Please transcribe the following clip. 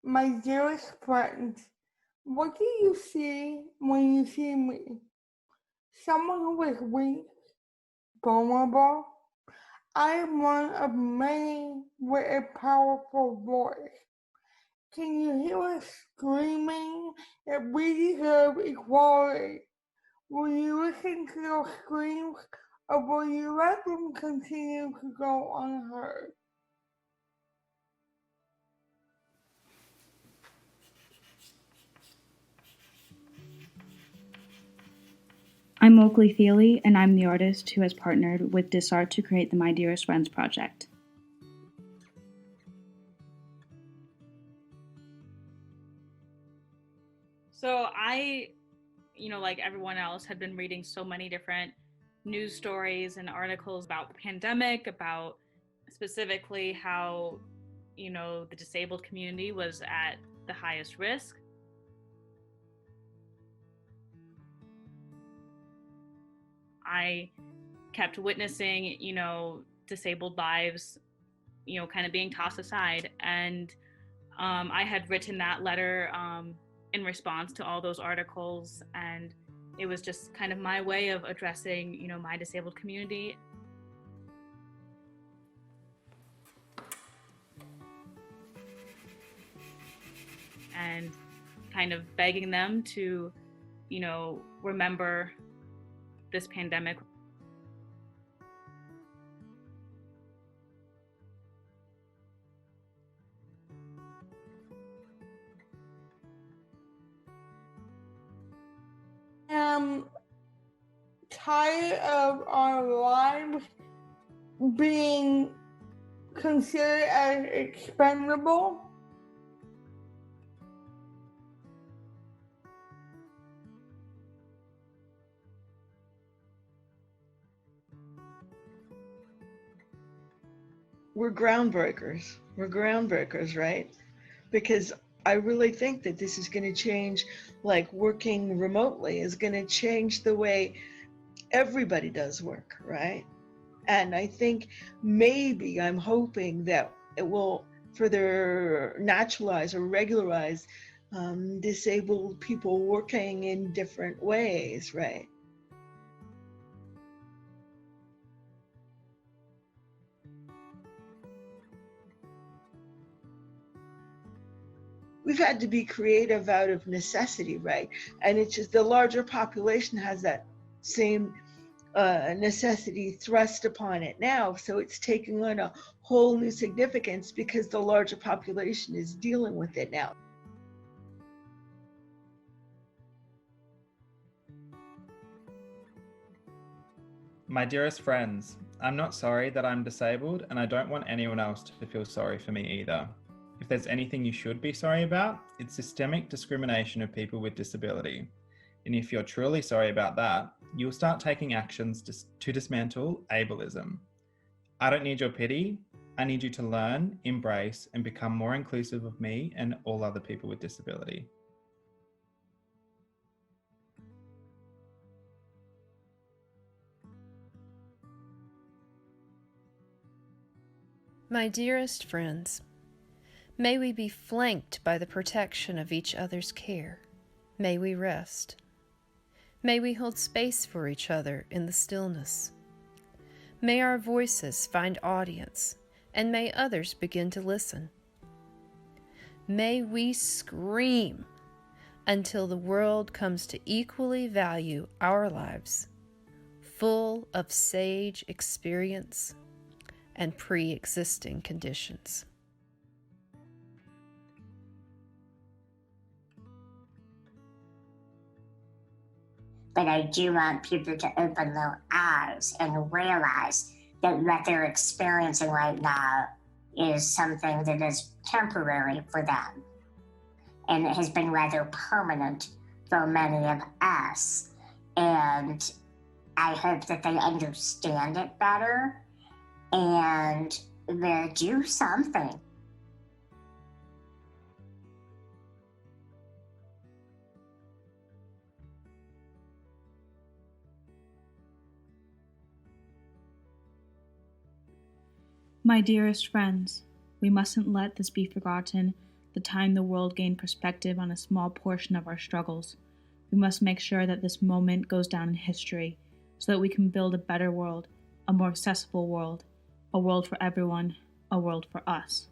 My dearest friends, what do you see when you see me? Someone who is weak, vulnerable. I am one of many with a powerful voice. Can you hear us screaming that we deserve equality? Will you listen to those screams, or will you let them continue to go unheard? I'm Oaklee Thiele, and I'm the artist who has partnered with DisArt to create the My Dearest Friends project. So I, like everyone else, had been reading so many different news stories and articles about the pandemic, about specifically how, the disabled community was at the highest risk. I kept witnessing, disabled lives, kind of being tossed aside. And I had written that letter in response to all those articles. And it was just kind of my way of addressing, my disabled community. And kind of begging them to, remember this pandemic. I'm tired of our lives being considered as expendable. We're groundbreakers, right? Because I really think that this is going to change, like working remotely is going to change the way everybody does work, right? And I think maybe I'm hoping that it will further naturalize or regularize disabled people working in different ways, right? We've had to be creative out of necessity, right? And it's just the larger population has that same necessity thrust upon it now. So it's taking on a whole new significance because the larger population is dealing with it now. My dearest friends, I'm not sorry that I'm disabled, and I don't want anyone else to feel sorry for me either. If there's anything you should be sorry about, it's systemic discrimination of people with disability. And if you're truly sorry about that, you'll start taking actions to dismantle ableism. I don't need your pity. I need you to learn, embrace, and become more inclusive of me and all other people with disability. My dearest friends, may we be flanked by the protection of each other's care. May we rest. May we hold space for each other in the stillness. May our voices find audience, and may others begin to listen. May we scream until the world comes to equally value our lives, full of sage experience and pre-existing conditions. But I do want people to open their eyes and realize that what they're experiencing right now is something that is temporary for them. And it has been rather permanent for many of us. And I hope that they understand it better and will do something. My dearest friends, we mustn't let this be forgotten the time the world gained perspective on a small portion of our struggles. We must make sure that this moment goes down in history so that we can build a better world, a more accessible world, a world for everyone, a world for us.